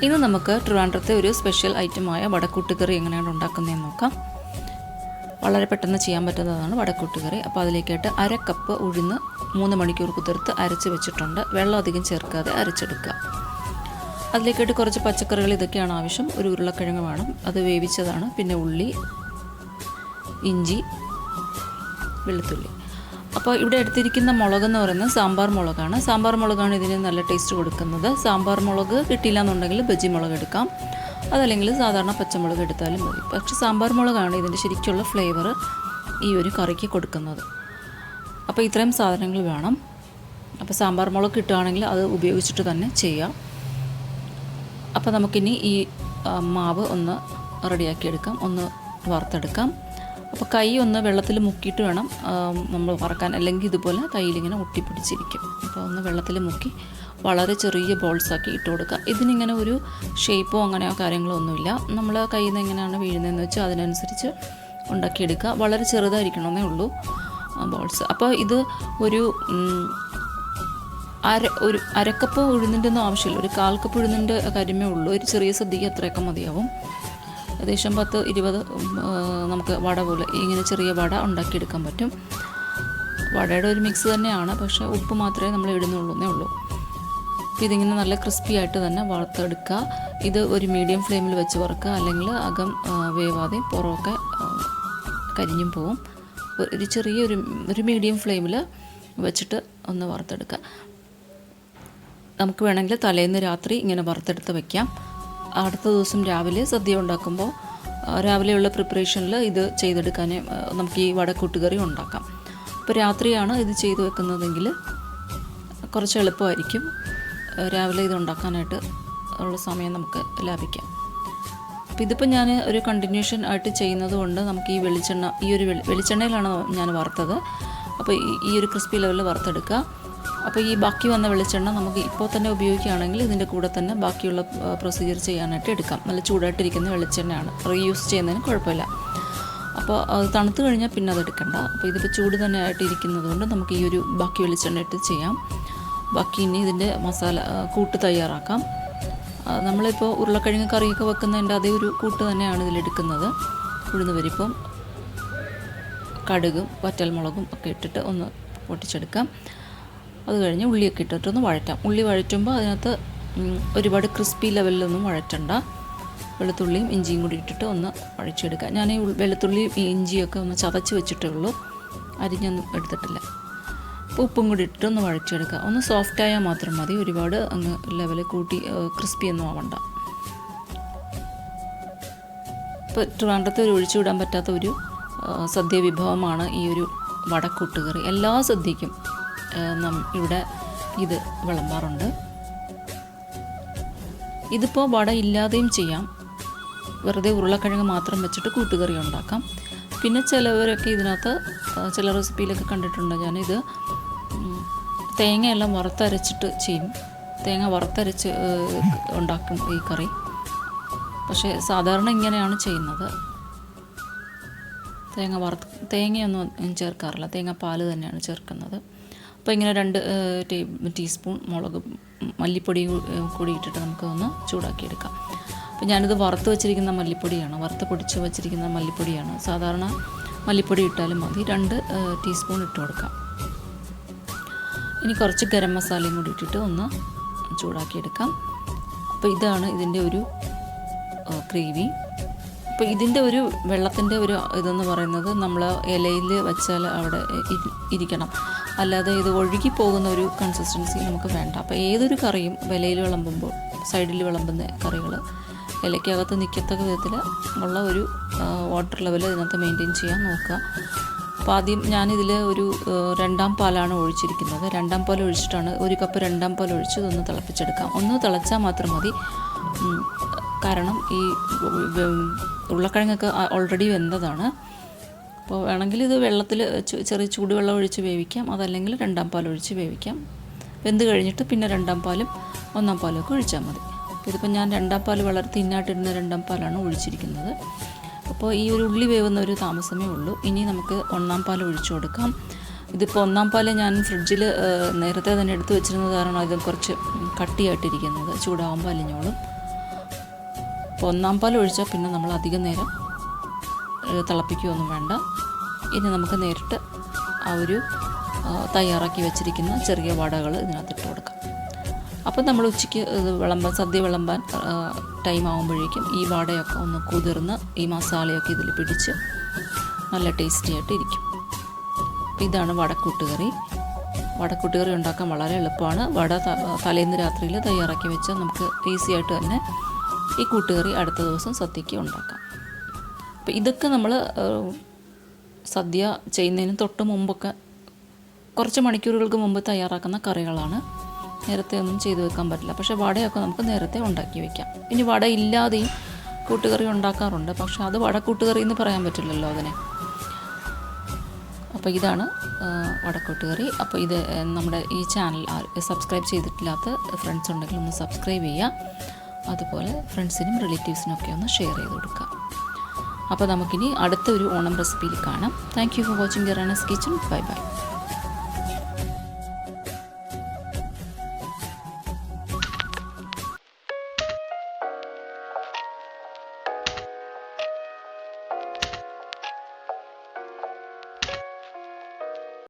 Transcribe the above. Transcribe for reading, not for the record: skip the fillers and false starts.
ഇന്ന് നമുക്ക് ട്രിവാൻഡ്രത്തെ ഒരു സ്പെഷ്യൽ ഐറ്റമായ വടക്കൂട്ടുകറി എങ്ങനെയാണ് ഉണ്ടാക്കുന്നതെന്ന് നോക്കാം. വളരെ പെട്ടെന്ന് ചെയ്യാൻ പറ്റുന്നതാണ് വടക്കൂട്ടുകറി. അപ്പോൾ അതിലേക്കായിട്ട് 1/2 കപ്പ് ഉഴുന്ന് 3 മണിക്കൂർ കുതിർത്ത് അരച്ച് വെച്ചിട്ടുണ്ട്. വെള്ളം അധികം ചേർക്കാതെ അരച്ചെടുക്കുക. അതിലേക്കായിട്ട് കുറച്ച് പച്ചക്കറികൾ ഇതൊക്കെയാണ് ആവശ്യം. ഒരു ഉരുളക്കിഴങ്ങ് വേണം, അത് വേവിച്ചതാണ്. പിന്നെ ഉള്ളി, ഇഞ്ചി, വെളുത്തുള്ളി. അപ്പോൾ ഇവിടെ എടുത്തിരിക്കുന്ന മുളകെന്ന് പറയുന്നത് സാമ്പാർ മുളകാണ്. സാമ്പാർ മുളകാണ് ഇതിന് നല്ല ടേസ്റ്റ് കൊടുക്കുന്നത്. സാമ്പാർ മുളക് കിട്ടിയില്ല എന്നുണ്ടെങ്കിൽ ബജി മുളക് എടുക്കാം, അതല്ലെങ്കിൽ സാധാരണ പച്ചമുളക് എടുത്താലും മതി. പക്ഷേ സാമ്പാർ മുളകാണ് ഇതിൻ്റെ ശരിക്കുള്ള ഫ്ലേവർ ഈ ഒരു കറിക്ക് കൊടുക്കുന്നത്. അപ്പോൾ ഇത്രയും സാധനങ്ങൾ വേണം. അപ്പോൾ സാമ്പാർ മുളക് കിട്ടുകയാണെങ്കിൽ അത് ഉപയോഗിച്ചിട്ട് തന്നെ ചെയ്യാം. അപ്പോൾ നമുക്കിനി ഈ മാവ് ഒന്ന് റെഡിയാക്കിയെടുക്കാം, ഒന്ന് വറുത്തെടുക്കാം. അപ്പോൾ കൈ ഒന്ന് വെള്ളത്തിൽ മുക്കിയിട്ട് വേണം നമ്മൾ വറക്കാൻ, അല്ലെങ്കിൽ ഇതുപോലെ കയ്യിലിങ്ങനെ ഒട്ടിപ്പിടിച്ചിരിക്കും. അപ്പോൾ ഒന്ന് വെള്ളത്തിൽ മുക്കി വളരെ ചെറിയ ബോൾസാക്കി ഇട്ട് കൊടുക്കുക. ഇതിനിങ്ങനെ ഒരു ഷേപ്പോ അങ്ങനെയോ കാര്യങ്ങളോ ഒന്നുമില്ല. നമ്മൾ കയ്യിൽ നിന്ന് എങ്ങനെയാണ് വീഴുന്നതെന്ന് വെച്ചാൽ അതിനനുസരിച്ച് ഉണ്ടാക്കിയെടുക്കുക. വളരെ ചെറുതായിരിക്കണമെന്നേ ഉള്ളൂ ബോൾസ്. അപ്പോൾ ഇത് ഒരു 1/2 കപ്പ് ഉഴുന്നിൻ്റെ ഒന്നും ആവശ്യമില്ല, ഒരു 1/4 കപ്പ് ഉഴുന്നിൻ്റെ കാര്യമേ ഉള്ളൂ. ഒരു ചെറിയ സദ്യക്ക് അത്രയൊക്കെ മതിയാവും. ഏകദേശം 10-20 നമുക്ക് വട പോലെ ഇങ്ങനെ ചെറിയ വട ഉണ്ടാക്കിയെടുക്കാൻ പറ്റും. വടയുടെ ഒരു മിക്സ് തന്നെയാണ്, പക്ഷേ ഉപ്പ് മാത്രമേ നമ്മൾ ഇടുന്നുള്ളൂന്നേ ഉള്ളൂ. ഇതിങ്ങനെ നല്ല ക്രിസ്പി ആയിട്ട് തന്നെ വറുത്തെടുക്കുക. ഇത് ഒരു മീഡിയം ഫ്ലെയിമിൽ വെച്ച് വറുക്കുക, അല്ലെങ്കിൽ അകം വേവാതെ പുറമൊക്കെ കരിഞ്ഞും പോവും. ഒരു ചെറിയൊരു മീഡിയം ഫ്ലെയിമിൽ വെച്ചിട്ട് ഒന്ന് വറുത്തെടുക്കുക. നമുക്ക് വേണമെങ്കിൽ തലേന്ന് രാത്രി ഇങ്ങനെ വറുത്തെടുത്ത് വയ്ക്കാം. അടുത്ത ദിവസം രാവിലെ സദ്യ ഉണ്ടാക്കുമ്പോൾ രാവിലെയുള്ള പ്രിപ്പറേഷനിൽ ഇത് ചെയ്തെടുക്കാൻ നമുക്ക് ഈ വടക്കൂട്ടുകറി ഉണ്ടാക്കാം. അപ്പോൾ രാത്രിയാണ് ഇത് ചെയ്ത് വെക്കുന്നതെങ്കിൽ കുറച്ച് എളുപ്പമായിരിക്കും. രാവിലെ ഇത് ഉണ്ടാക്കാനായിട്ട് ഉള്ള സമയം നമുക്ക് ലാഭിക്കാം. അപ്പോൾ ഇതിപ്പോൾ ഞാൻ ഒരു കണ്ടിന്യൂഷൻ ആയിട്ട് ചെയ്യുന്നത് കൊണ്ട് നമുക്ക് ഈ വെളിച്ചെണ്ണ, ഈ ഒരു വെളിച്ചെണ്ണയിലാണ് ഞാൻ വറുത്തത്. അപ്പോൾ ഈ ഒരു ക്രിസ്പി ലെവലിൽ വറുത്തെടുക്കുക. അപ്പോൾ ഈ ബാക്കി വന്ന വെളിച്ചെണ്ണ നമുക്ക് ഇപ്പോൾ തന്നെ ഉപയോഗിക്കുകയാണെങ്കിൽ ഇതിൻ്റെ കൂടെ തന്നെ ബാക്കിയുള്ള പ്രൊസീജിയർ ചെയ്യാനായിട്ട് എടുക്കാം. നല്ല ചൂടായിട്ടിരിക്കുന്ന വെളിച്ചെണ്ണയാണ്, റീയൂസ് ചെയ്യുന്നതിന് കുഴപ്പമില്ല. അപ്പോൾ അത് തണുത്ത് കഴിഞ്ഞാൽ പിന്നെ അത് എടുക്കണ്ട. അപ്പോൾ ഇതിപ്പോൾ ചൂട് തന്നെ ആയിട്ട് ഇരിക്കുന്നത് കൊണ്ട് നമുക്ക് ഈ ഒരു ബാക്കി വെളിച്ചെണ്ണ ഇട്ട് ചെയ്യാം. ബാക്കി ഇനി ഇതിൻ്റെ മസാല കൂട്ട് തയ്യാറാക്കാം. നമ്മളിപ്പോൾ ഉരുളക്കിഴങ്ങ് കറിയൊക്കെ വെക്കുന്നതിൻ്റെ അതേ ഒരു കൂട്ട് തന്നെയാണ് ഇതിലെടുക്കുന്നത്. ഉഴുന്ന് പരിപ്പും കടുകും വറ്റൽമുളകും ഒക്കെ ഇട്ടിട്ട് ഒന്ന് പൊട്ടിച്ചെടുക്കാം. അത് കഴിഞ്ഞ് ഉള്ളിയൊക്കെ ഇട്ടിട്ടൊന്ന് വഴറ്റാം. ഉള്ളി വഴറ്റുമ്പോൾ അതിനകത്ത് ഒരുപാട് ക്രിസ്പി ലെവലിലൊന്നും വഴറ്റണ്ട. വെളുത്തുള്ളിയും ഇഞ്ചിയും കൂടി ഇട്ടിട്ട് ഒന്ന് വഴച്ചെടുക്കുക. ഞാൻ ഈ വെളുത്തുള്ളിയും ഇഞ്ചിയൊക്കെ ഒന്ന് ചതച്ച് വെച്ചിട്ടേ ഉള്ളൂ, അരിഞ്ഞൊന്നും എടുത്തിട്ടില്ല. ഉപ്പും കൂടി ഇട്ടിട്ട് ഒന്ന് വഴച്ചെടുക്കുക. ഒന്ന് സോഫ്റ്റായാൽ മാത്രം മതി, ഒരുപാട് അങ്ങ് ലെവല് കൂട്ടി ക്രിസ്പി ഒന്നും ആവണ്ട. ഇപ്പോൾ ട്രിവാൻഡ്രത്ത് ഒരു ഒഴിച്ചുവിടാൻ പറ്റാത്ത ഒരു സദ്യ വിഭവമാണ് ഈ ഒരു വടക്കൂട്ടുകറി. എല്ലാ സദ്യക്കും ഇവിടെ ഇത് വിളമ്പാറുണ്ട്. ഇതിപ്പോൾ വട ഇല്ലാതെയും ചെയ്യാം, വെറുതെ ഉരുളക്കിഴങ്ങ് മാത്രം വെച്ചിട്ട് കൂട്ടുകറി ഉണ്ടാക്കാം. പിന്നെ ചിലവരൊക്കെ ഇതിനകത്ത് ചില റെസിപ്പിയിലൊക്കെ കണ്ടിട്ടുണ്ട്, ഞാനിത് തേങ്ങയെല്ലാം വറുത്തരച്ചിട്ട് ചെയ്യും. തേങ്ങ വറുത്തരച്ച് ഉണ്ടാക്കും ഈ കറി. പക്ഷേ സാധാരണ ഇങ്ങനെയാണ് ചെയ്യുന്നത്. തേങ്ങയൊന്നും ചേർക്കാറില്ല, തേങ്ങാപ്പാൽ തന്നെയാണ് ചേർക്കുന്നത്. അപ്പോൾ ഇങ്ങനെ 2 ടീസ്പൂൺ മല്ലിപ്പൊടി കൂടി ഇട്ടിട്ട് നമുക്ക് ഒന്ന് ചൂടാക്കിയെടുക്കാം. അപ്പോൾ ഞാനിത് വറുത്ത് വെച്ചിരിക്കുന്ന മല്ലിപ്പൊടിയാണ്, വറുത്ത് പൊടിച്ച് വെച്ചിരിക്കുന്ന മല്ലിപ്പൊടിയാണ്. സാധാരണ മല്ലിപ്പൊടി ഇട്ടാലും മതി. 2 ടീസ്പൂൺ ഇട്ട് കൊടുക്കാം. ഇനി കുറച്ച് ഗരം മസാലയും കൂടി ഇട്ടിട്ട് ഒന്ന് ചൂടാക്കിയെടുക്കാം. അപ്പോൾ ഇതാണ് ഇതിൻ്റെ ഒരു ഗ്രേവി. അപ്പോൾ ഇതിൻ്റെ ഒരു വെള്ളത്തിൻ്റെ ഒരു ഇതെന്ന് പറയുന്നത് നമ്മൾ ഇലയിൽ വെച്ചാൽ അവിടെ ഇരിക്കണം, അല്ലാതെ ഇത് ഒഴുകി പോകുന്ന ഒരു കൺസിസ്റ്റൻസി നമുക്ക് വേണ്ട. അപ്പോൾ ഏതൊരു കറിയും ഇലയിൽ വിളമ്പുമ്പോൾ, സൈഡിൽ വിളമ്പുന്ന കറികൾ ഇലയ്ക്കകത്ത് നിൽക്കത്തക്ക വിധത്തിൽ ഉള്ള ഒരു വാട്ടർ ലെവൽ ഇതിനകത്ത് മെയിൻറ്റെയിൻ ചെയ്യാൻ നോക്കുക. അപ്പോൾ ആദ്യം ഞാനിതിൽ ഒരു 2ാം പാലാണ് ഒഴിച്ചിരിക്കുന്നത്. 2ാം പാൽ ഒഴിച്ചിട്ടാണ്, 1 കപ്പ് 2ാം പാൽ ഒഴിച്ച് ഇതൊന്ന് തിളപ്പിച്ചെടുക്കാം. ഒന്ന് തിളച്ചാൽ മാത്രം മതി. കാരണം ഈ ഉരുളക്കിഴങ്ങൊക്കെ ഓൾറെഡി വെന്തതാണ്. അപ്പോൾ വേണമെങ്കിൽ ഇത് വെള്ളത്തിൽ ചെറിയ ചൂടുവെള്ളം ഒഴിച്ച് വേവിക്കാം, അതല്ലെങ്കിൽ 2ാം പാൽ ഒഴിച്ച് വേവിക്കാം. വെന്ത് കഴിഞ്ഞിട്ട് പിന്നെ 2ാം പാലും 1ാം പാലും ഒക്കെ ഒഴിച്ചാൽ മതി. ഇതിപ്പോൾ ഞാൻ 2ാം പാൽ വളരെ തിന്നായിട്ടിരുന്ന 2ാം പാലാണ് ഒഴിച്ചിരിക്കുന്നത്. അപ്പോൾ ഈ ഒരു ഉള്ളി വേവുന്ന ഒരു താമസമേ ഉള്ളൂ. ഇനി നമുക്ക് 1ാം പാൽ ഒഴിച്ചു കൊടുക്കാം. ഇതിപ്പോൾ 1ാം പാൽ ഞാൻ ഫ്രിഡ്ജിൽ നേരത്തെ തന്നെ എടുത്ത് വെച്ചിരുന്നത് കാരണം ഇത് കുറച്ച് കട്ടിയായിട്ടിരിക്കുന്നത്, ചൂടാകുമ്പോൾ അലിഞ്ഞോളും. അപ്പോൾ 1-ാം പാൽ ഒഴിച്ചാൽ പിന്നെ നമ്മൾ അധികം നേരം തിളപ്പിക്കുകയൊന്നും വേണ്ട. ഇനി നമുക്ക് നേരിട്ട് ആ ഒരു തയ്യാറാക്കി വെച്ചിരിക്കുന്ന ചെറിയ വടകൾ ഇതിനകത്തിട്ട് കൊടുക്കാം. അപ്പോൾ നമ്മൾ ഉച്ചയ്ക്ക് സദ്യ വിളമ്പാൻ ടൈം ആകുമ്പോഴേക്കും ഈ വടയൊക്കെ ഒന്ന് കുതിർന്ന് ഈ മസാലയൊക്കെ ഇതിൽ പിടിച്ച് നല്ല ടേസ്റ്റി ആയിട്ട് ഇരിക്കും. ഇതാണ് വടക്കൂട്ടുകറി. വടക്കൂട്ടുകറി ഉണ്ടാക്കാൻ വളരെ എളുപ്പമാണ്. വട തലേന്ന് രാത്രിയിൽ തയ്യാറാക്കി വെച്ചാൽ നമുക്ക് ഈസി ആയിട്ട് തന്നെ ഈ കൂട്ടുകറി അടുത്ത ദിവസം സദ്യയ്ക്ക് ഉണ്ടാക്കാം. അപ്പോൾ ഇതൊക്കെ നമ്മൾ സദ്യ ചെയ്യുന്നതിന് തൊട്ട് മുമ്പൊക്കെ കുറച്ച് മണിക്കൂറുകൾക്ക് മുമ്പ് തയ്യാറാക്കുന്ന കറികളാണ്. നേരത്തെ ഒന്നും ചെയ്തു വെക്കാൻ പറ്റില്ല. പക്ഷേ വടയൊക്കെ നമുക്ക് നേരത്തെ ഉണ്ടാക്കി വയ്ക്കാം. ഇനി വട ഇല്ലാതെയും കൂട്ടുകറി ഉണ്ടാക്കാറുണ്ട്. പക്ഷേ അത് വടക്കൂട്ടുകറി എന്ന് പറയാൻ പറ്റില്ലല്ലോ അതിനെ. അപ്പോൾ ഇതാണ് വടക്കൂട്ടുകറി. അപ്പോൾ ഇത് നമ്മുടെ ഈ ചാനൽ സബ്സ്ക്രൈബ് ചെയ്തിട്ടില്ലാത്ത ഫ്രണ്ട്സ് ഉണ്ടെങ്കിൽ ഒന്ന് സബ്സ്ക്രൈബ് ചെയ്യുക. അതുപോലെ ഫ്രണ്ട്സിനും റിലേറ്റീവ്സിനും ഒക്കെ ഒന്ന് ഷെയർ ചെയ്ത് കൊടുക്കുക. അപ്പോൾ നമുക്കിനി അടുത്ത ഒരു ഓണം റെസിപ്പിയിൽ കാണാം. താങ്ക് യു ഫോർ വാച്ചിങ് ജെറാനസ് കിച്ചൺ. Bye by.